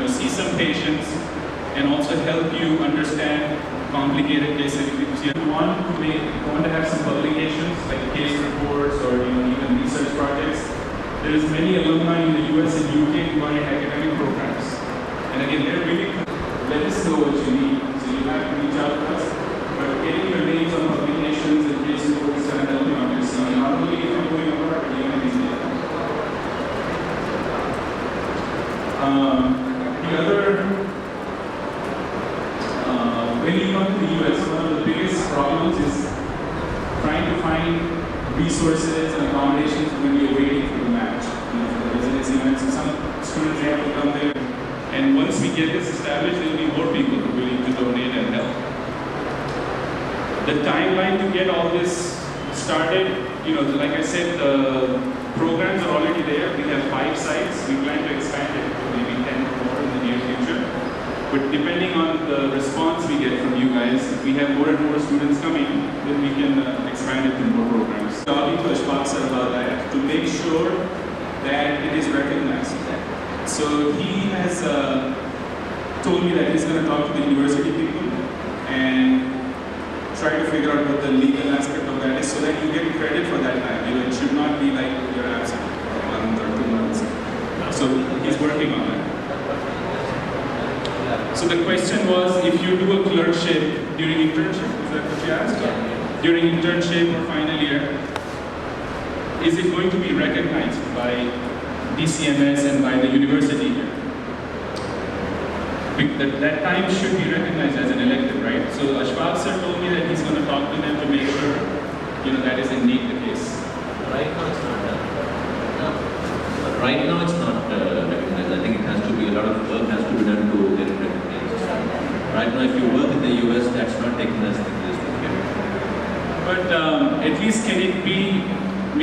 see some patients and also help you understand complicated cases. If you want to have some publications like case reports or even research projects, there's many alumni in the US and UK who are in academic programs. And again, they're really, let us know what you need, so you have to reach out to us. But getting your names on publications and case reports and helping on your CV, not only if you're going abroad, but even in India. The other, when you come to the US, one of the biggest problems is trying to find resources and accommodations when you're waiting for the match, for the residency events. So some students have to come there. And once we get this established, there will be more people who are willing to donate and help. The timeline to get all this started, like I said, the programs are already there. We have 5 sites. We plan to expand it to maybe 10 more in the near future. But depending on the response we get from you guys, if we have more and more students coming, then we can expand it to more programs. Talking to Ashfaq sir about that to make sure that it is recognized. So he has told me that he's going to talk to the university people and try to figure out what the legal aspect of that is so that you get credit for that time. It should not be like you're absent for 1 or 2 months. So he's working on that. So the question was, if you do a clerkship during internship, is that what you asked? Yeah. During internship or final year, is it going to be recognized by DCMS and by the university here? That time should be recognized as an elective, right? So Ashfaq sir told me that he's going to talk to them to make sure, that is indeed the case. Right now it's not done. Right now it's not recognized. I think it has to be, a lot of work has to be done to get it recognized. Right now, if you work in the US, that's not taken as an existing. But at least can it be,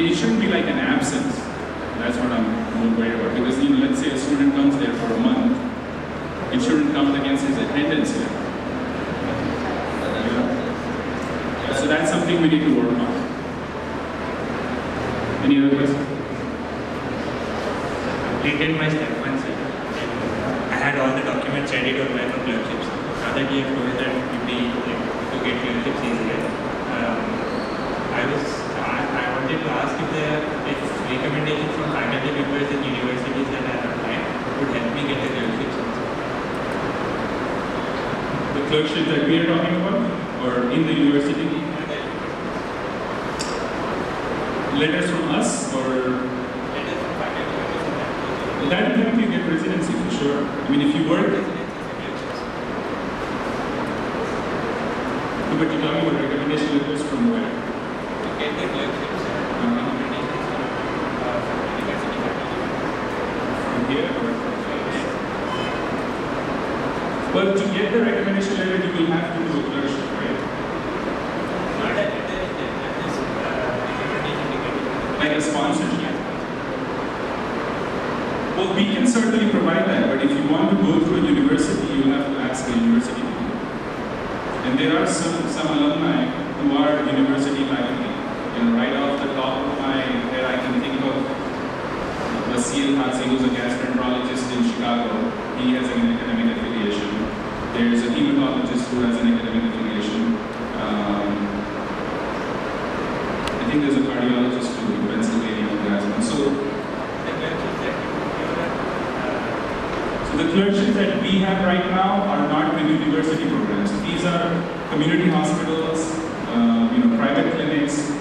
it shouldn't be like an absence. That's what I'm more worried about. Because, let's say a student comes there for a month, it shouldn't count against his attendance here. So that's something we need to work on. Any other questions? Completed my step 1, sir. I had all the documents ready to apply for clerkships. Now that you have told that to get clerkships easier, I wanted to ask if recommendations from faculty members in universities that I have applied would help me get the clerkships also. The clerkship that we are talking about, or in the university? Letters from us, or? Letters from faculty members. That will help you get residency for sure. I mean, if you work. But you're talking about recommendation letters from where? To get the clerkships, recommendations from university faculty. From here or from here? Well, to get the recommendation letter, you will have to do a clerkship, right? Not that letter is there, that is recommendation to get. Like a sponsorship. Well, we can certainly provide that, but if you want to go through a university, you will have to ask the university. And there are some alumni who are university faculty. Right off the top of my head, I can think of Vasil Hazi, who's a gastroenterologist in Chicago. He has an academic affiliation. There's a hematologist who has an academic affiliation. I think there's a cardiologist too in Pennsylvania who has one. So the clerkships that we have right now are not with university programs. These are community hospitals, private clinics,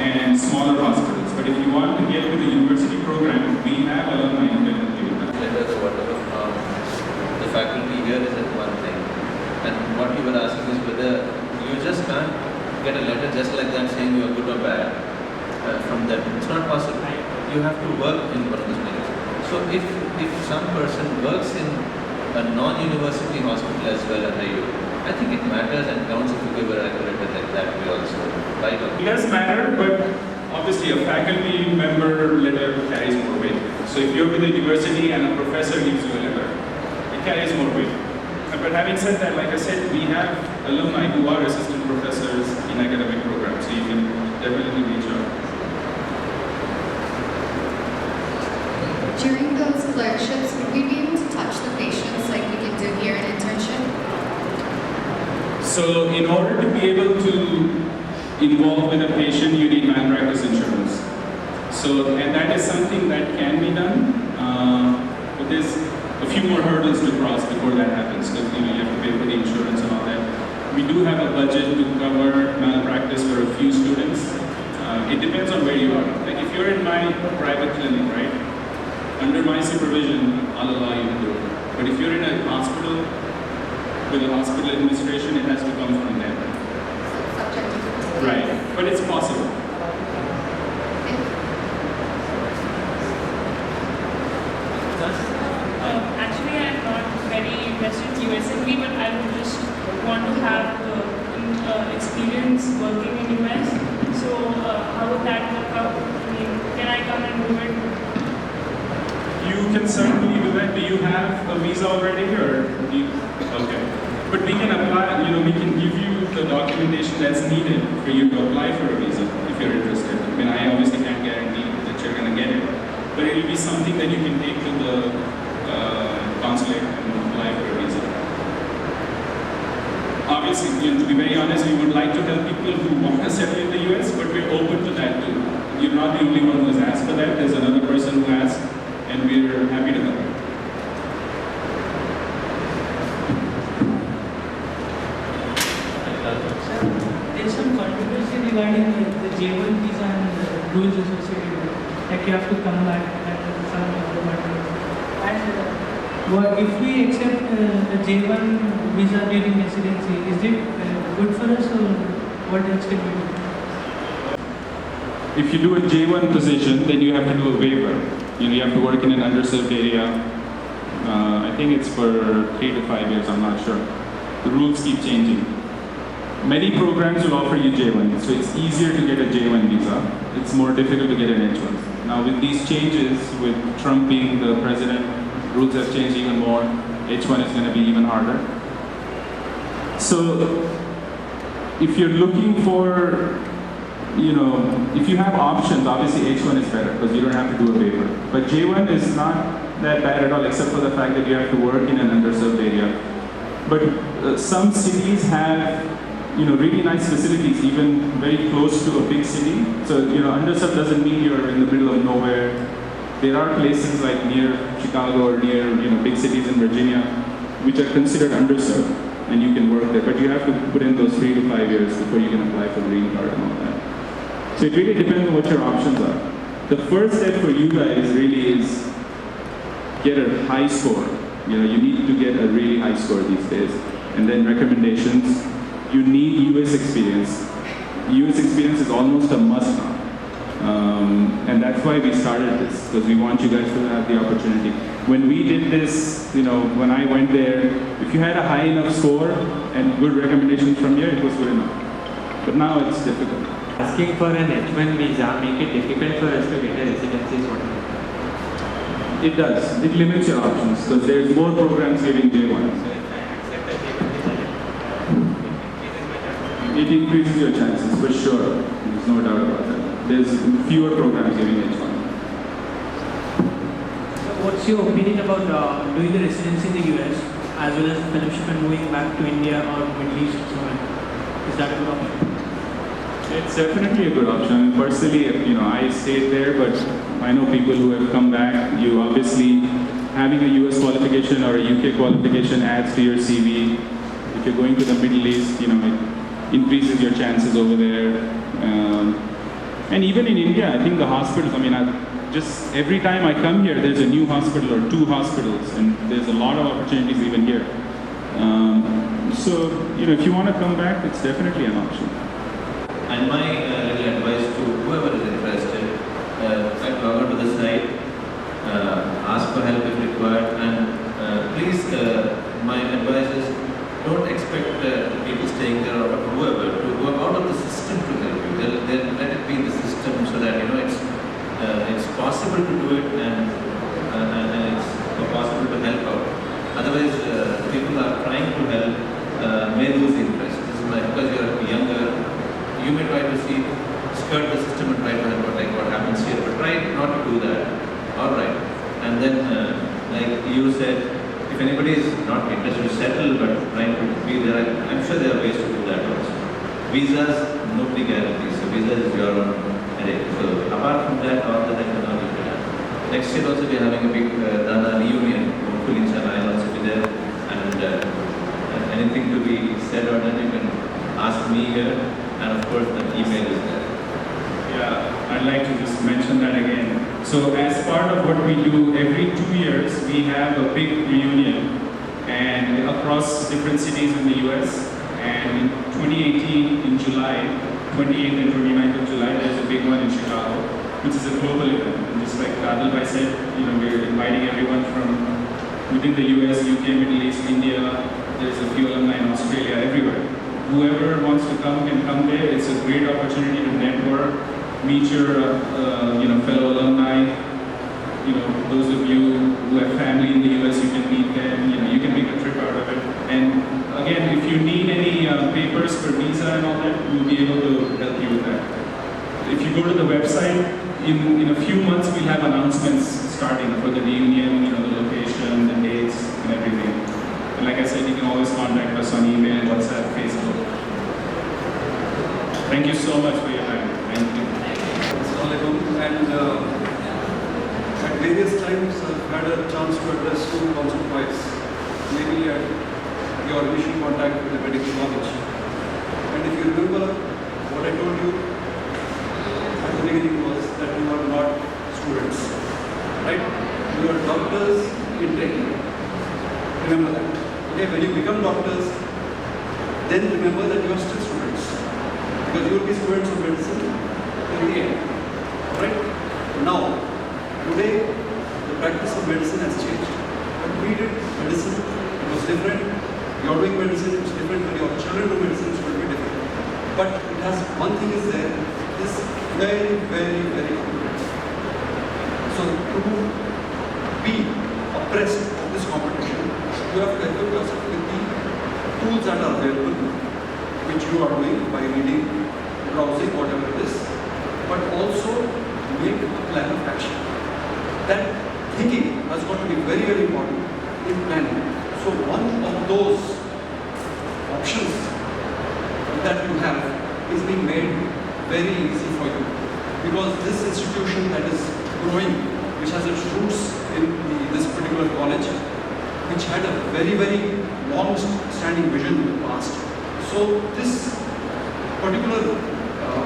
and smaller hospitals. But if you want to get with the university program, we have alumni who can help you with that. Letters or whatever from the faculty here is one thing. And what you were asking is whether you just can't get a letter just like that saying you are good or bad from them. It's not possible. You have to work in one of those clinics. So if some person works in a non-university hospital as well as you, I think it matters and counts if you give a letter like that way also. Right? It does matter, but obviously a faculty member letter carries more weight. So if you're with a university and a professor gives you a letter, it carries more weight. But having said that, like I said, we have alumni who are assistant professors in academic programs, so you can definitely reach out. During those clerkships, would we be able to touch the patient? So in order to be able to involve with a patient, you need malpractice insurance. So, and that is something that can be done, but there's a few more hurdles to cross before that happens, because you have to pay for the insurance and all that. We do have a budget to cover malpractice for a few students. It depends on where you are. Like if you're in my private clinic, right, under my supervision, I'll allow you to do it. But if you're in a hospital, with a hospital administration, it has to come from them. Right, but it's possible. Actually, I'm not very interested in USMB, but I would just want to have experience working in US. So how would that work out? I mean, can I come and do it? You can certainly do that. Do you have a visa already, or do you? Okay. But we can apply, we can give you the documentation that's needed for you to apply for a visa if you're interested. I mean, I obviously can't guarantee that you're going to get it, but it will be something that you can take to the consulate and apply for a visa. Obviously, to be very honest, we would like to help people who want to settle in the US, but we're open to that too. You're not the only one who has asked for that. There's another person who asked, and we're happy to help. There's some controversy regarding the J1 visa and the rules associated with it. Like you have to come back and some other matter. And if we accept the J1 visa during residency, is it good for us or what else can we do? If you do a J1 position, then you have to do a waiver. You have to work in an underserved area. I think it's for 3 to 5 years, I'm not sure. The rules keep changing. Many programs will offer you J1, so it's easier to get a J1 visa. It's more difficult to get an H1. Now with these changes, with Trump being the president, rules have changed even more. H1 is going to be even harder. So if you're looking for, if you have options, obviously H1 is better because you don't have to do a waiver. But J1 is not that bad at all, except for the fact that you have to work in an underserved area. But some cities have really nice facilities, even very close to a big city. So, underserved doesn't mean you're in the middle of nowhere. There are places like near Chicago or near, big cities in Virginia, which are considered underserved, and you can work there. But you have to put in those 3 to 5 years before you can apply for green card and all that. So it really depends on what your options are. The first step for you guys really is get a high score. You need to get a really high score these days. And then recommendations. You need US experience. US experience is almost a must now. And that's why we started this, because we want you guys to have the opportunity. When we did this, when I went there, if you had a high enough score and good recommendations from here, it was good enough. But now it's difficult. Asking for an H1 visa make it difficult for us to get a residency sort of. It does. It limits your options, because there's more programs giving J1. So if I accept a J1 visa, It increases your chances, for sure. There's no doubt about that. There's fewer programs giving H1. So what's your opinion about doing the residency in the US as well as the fellowship and moving back to India or Middle East or somewhere? Is that a good option? It's definitely a good option. Personally, I stayed there, but I know people who have come back. You obviously, having a US qualification or a UK qualification adds to your CV. If you're going to the Middle East, it increases your chances over there. And even in India, I think the hospitals, just every time I come here, there's a new hospital or 2 hospitals, and there's a lot of opportunities even here. So, if you want to come back, it's definitely an option. And my little advice to whoever is interested, log on to the site, ask for help if required, and please, my advice is don't expect people staying there or whoever to go out of the system to help you. They'll let it be in the system so that it's possible to do it and it's possible to help out. Otherwise, people are trying to help may lose interest. This is because you're younger. You may try to skirt the system and try to help out like what happens here, but try not to do that. All right. And then, like you said, if anybody is not interested to settle but trying to be there, I'm sure there are ways to do that also. Visas, nobody guarantees. So visa is your own headache. So apart from that, all the technology will be done. Next year also we are having a big Dana reunion. Hopefully inshallah I'll also be there. And anything to be said or done, you can ask me here. And of course the email is there. Yeah, I'd like to just mention that again. So as part of what we do, every 2 years we have a big reunion and across different cities in the US. And in 2018, in July, 28th and 29th of July, there's a big one in Chicago, which is a global event. And just like Adil said, we're inviting everyone from within the US, UK, Middle East, India. There's a few alumni in Australia, everywhere. Whoever wants to come can come there. It's a great opportunity to network, meet your fellow alumni. Those of you who have family in the US, you can meet them. You can make a trip out of it. And again, if you need any papers for visa and all that, we'll be able to help you with that. If you go to the website, in a few months we'll have announcements starting for the reunion, the location, the dates, and everything. And like I said, you can always contact us on email, WhatsApp, Facebook. Thank you so much for your time. Thank you. And at various times I've had a chance to address you once or twice, maybe at your initial contact with the medical college. And if you remember, what I told you at the beginning was that you are not students, right? You are doctors in training. Remember that. Okay, when you become doctors, then remember that you are still students, because you will be students of medicine in the end. Right? Now, today, the practice of medicine has changed. When we did medicine, it was different. You're doing medicine, it's different. When your children do medicine, it's going to be different. But it has, one thing is there, is very, very, very complex. So, to be abreast of this competition, you have to equip yourself with the tools that are available, which you are doing by reading, browsing, whatever it is, but also make a plan of action. That thinking has got to be very, very important in planning. So one of those options that you have is being made very easy for you, because this institution that is growing, which has its roots in this particular college, which had a very, very long-standing vision in the past. So this particular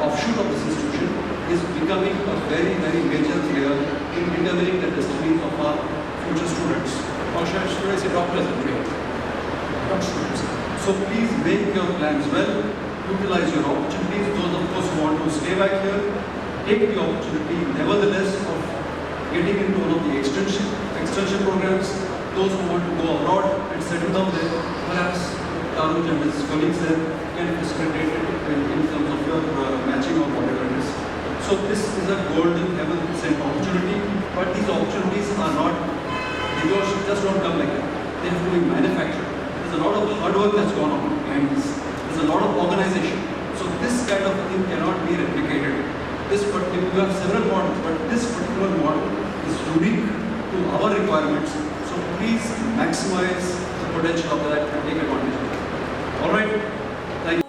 offshoot of this institution is becoming a very, very major player in determining the destinies of our future students. Or should I say doctors and trade? Not students. So please make your plans well, utilize your opportunities. Those of us who want to stay back here, take the opportunity nevertheless of getting into one of the extension programs. Those who want to go abroad and settle down there, perhaps Taruj and his colleagues there can facilitate it in terms of your matching or whatever it is. So this is a golden heaven sent opportunity, but these opportunities are not, they just don't come like that. They have to be manufactured. There's a lot of hard work that's gone on behind this. There's a lot of organization. So this kind of thing cannot be replicated. You have several models, but this particular model is unique to our requirements. So please maximize the potential of that and take advantage of it. All right. Thank you.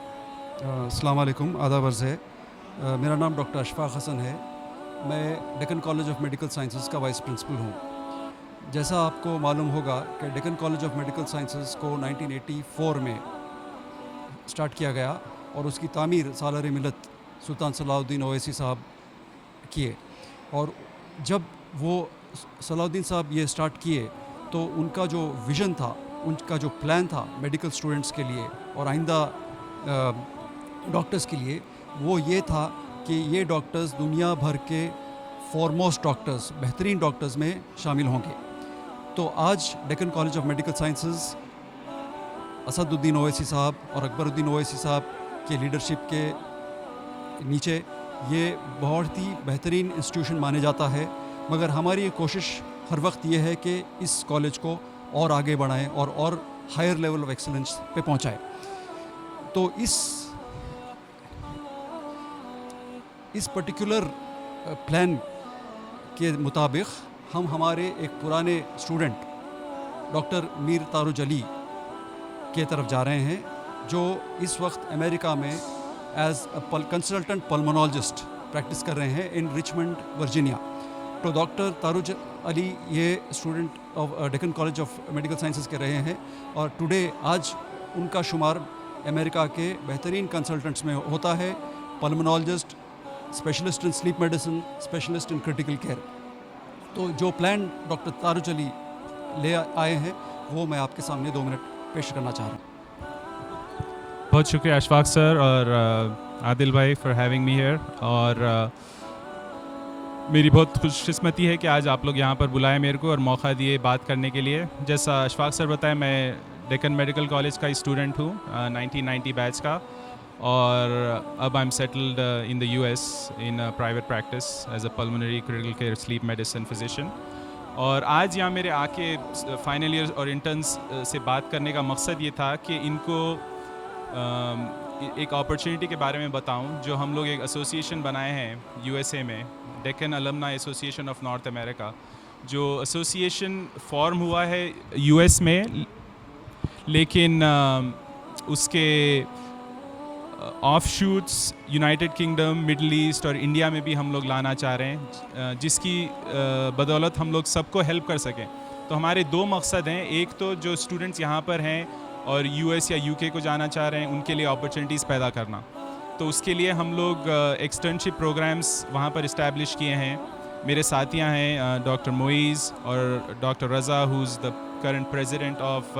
अस्सलाम वालेकुम, आदाब अर्ज़ है। मेरा नाम doctor Ashfaq Hasan है। मैं Deccan college of medical sciences का वाइस प्रिंसिपल हूँ। जैसा आपको मालूम होगा कि Deccan college of medical sciences को 1984 में स्टार्ट किया गया और उसकी तामीर सालार मिलत सुल्तान सलाहुद्दीन ओवैसी साहब किए। और जब वो सलाहुद्दीन साहब ये स्टार्ट किए तो उनका जो विज़न था, उनका जो प्लान था मेडिकल स्टूडेंट्स के लिए और आइंदा डॉक्टर्स के लिए, वो ये था कि ये डॉक्टर्स दुनिया भर के फॉरमोस्ट डॉक्टर्स, बेहतरीन डॉक्टर्स में शामिल होंगे। तो आज Deccan college of medical sciences Asaduddin Owaisi साहब और अकबरुद्दीन ओवैसी साहब के लीडरशिप के नीचे ये बहुत ही बेहतरीन इंस्टीट्यूशन माने जाता है, मगर हमारी कोशिश हर वक्त ये है कि इस कॉलेज को और आगे बढ़ाएं और हायर लेवल ऑफ एक्सीलेंस पे पहुंचाएं। तो इस पर्टिकुलर प्लान के मुताबिक हम हमारे एक पुराने स्टूडेंट ڈاکٹر میر تاروج علی کے طرف جا رہے ہیں جو اس وقت امریکہ میں as a consultant pulmonologist practice کر رہے ہیں ان رچمنڈ ورجینیا. تو ڈاکٹر تاروج علی یہ student of Deccan college of medical sciences کے رہے ہیں اور ٹوڈے آج ان کا شمار امریکہ کے بہترین کنسلٹنٹس میں ہوتا ہے. Pulmonologist, specialist in sleep medicine, specialist in critical care. تو جو پلان ڈاکٹر تاروج علی لے آئے ہیں وہ میں آپ کے سامنے 2 منٹ پیش کرنا چاہ رہا ہوں. بہت شکریہ اشفاق سر اور عادل بھائی فار ہیونگ می ہیئر. اور میری بہت خوش قسمتی ہے کہ آج آپ لوگ یہاں پر بلائے میرے کو اور موقع دیے بات کرنے کے لیے. جیسا اشفاق سر بتائیں، میں ڈیکن میڈیکل کالج کا اسٹوڈنٹ ہوں 1990 بیچ کا، اور اب I am settled in the U S in private practice as a pulmonary critical care slip medicine physician. اور آج یہاں میرے آ کے فائنل ایئر اور انٹرنس سے بات کرنے کا مقصد یہ تھا کہ ان کو ایک اپرچونیٹی کے بارے میں بتاؤں جو ہم لوگ ایک ایسوسیشن بنائے ہیں یو ایس اے میں، Deccan alumni association of North America. جو ایسوسیشن فارم ہوا ہے یو ایس میں، لیکن اس کے offshoots United Kingdom, middle east اور انڈیا میں بھی ہم لوگ لانا چاہ رہے ہیں، جس کی بدولت ہم لوگ سب کو ہیلپ کر سکیں. تو ہمارے 2 مقصد ہیں. ایک تو جو اسٹوڈنٹس یہاں پر ہیں اور یو ایس یا یو کے کو جانا چاہ رہے ہیں ان کے لیے اپرچونیٹیز پیدا کرنا. تو اس کے لیے ہم لوگ ایکسٹرنشپ پروگرامس وہاں پر اسٹیبلش کیے ہیں. میرے ساتھیاں ہیں ڈاکٹر معیز اور doctor Raza who is the current president of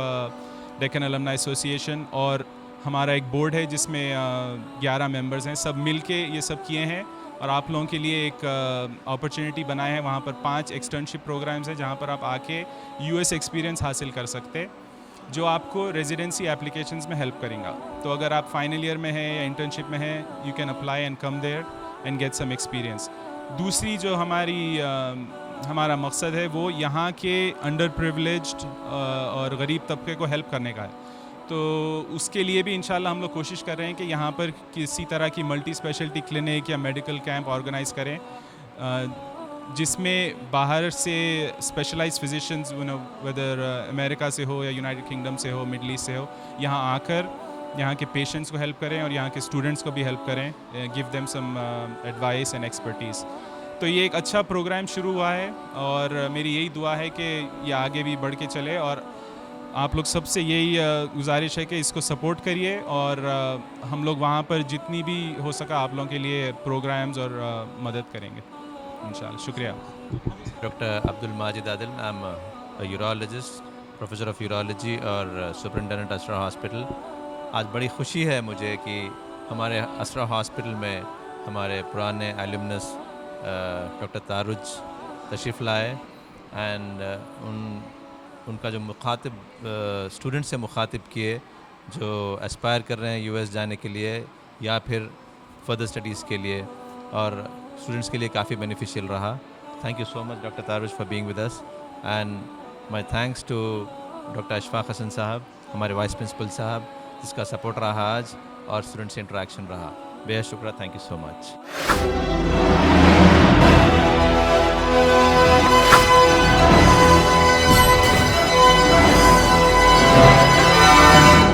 Deccan alumni association, اور ہمارا ایک بورڈ ہے جس میں 11 ممبرز ہیں. سب مل کے یہ سب کیے ہیں اور آپ لوگوں کے لیے ایک اپرچونیٹی بنائے ہیں. وہاں پر 5 ایکسٹرنشپ پروگرامز ہیں جہاں پر آپ آ کے یو ایس ایکسپیرینس حاصل کر سکتے، جو آپ کو ریزیڈنسی اپلیکیشنز میں ہیلپ کریں گا. تو اگر آپ فائنل ایئر میں ہیں یا انٹرنشپ میں ہیں، you can apply and come there and get some experience. دوسری جو ہمارا مقصد ہے وہ یہاں کے انڈر پریولیجڈ اور غریب طبقے کو ہیلپ کرنے کا ہے. تو اس کے لیے بھی انشاءاللہ ہم لوگ کوشش کر رہے ہیں کہ یہاں پر کسی طرح کی ملٹی اسپیشلٹی کلینک یا میڈیکل کیمپ آرگنائز کریں، جس میں باہر سے اسپیشلائز فزیشینز ویدر امریکہ سے ہو یا یونائٹڈ کنگڈم سے ہو، مڈل ایسٹ سے ہو، یہاں آ کر یہاں کے پیشنٹس کو ہیلپ کریں اور یہاں کے اسٹوڈنٹس کو بھی ہیلپ کریں، give them some advice and expertise. تو یہ ایک اچھا پروگرام شروع ہوا ہے اور میری یہی دعا ہے کہ یہ آگے بھی بڑھ کے چلے، اور آپ لوگ سب سے یہی گزارش ہے کہ اس کو سپورٹ کریے، اور ہم لوگ وہاں پر جتنی بھی ہو سکا آپ لوگوں کے لیے پروگرامز اور مدد کریں گے انشاءاللہ. شکریہ. Doctor Abdul Majid Adil, I am a urologist, professor of urology اور سپرنٹینڈنٹ اسرا ہاسپٹل. آج بڑی خوشی ہے مجھے کہ ہمارے اسرا ہاسپٹل میں ہمارے پرانے ایلومنس ڈاکٹر تاروج تشریف لائے، اینڈ ان کا جو مخاطب اسٹوڈنٹ سے مخاطب کیے جو اسپائر کر رہے ہیں یو ایس جانے کے لیے یا پھر فردر اسٹڈیز کے لیے، اور اسٹوڈنٹس کے لیے کافی بینیفیشیل رہا. Thank you so much doctor Tarooj for being with us, and my thanks to doctor Ishfaq Hasan sahab, ہمارے وائس پرنسپل صاحب، جس کا سپورٹ رہا آج اور اسٹوڈنٹ سے انٹریکشن رہا. بے حد شکریہ. Thank you so much.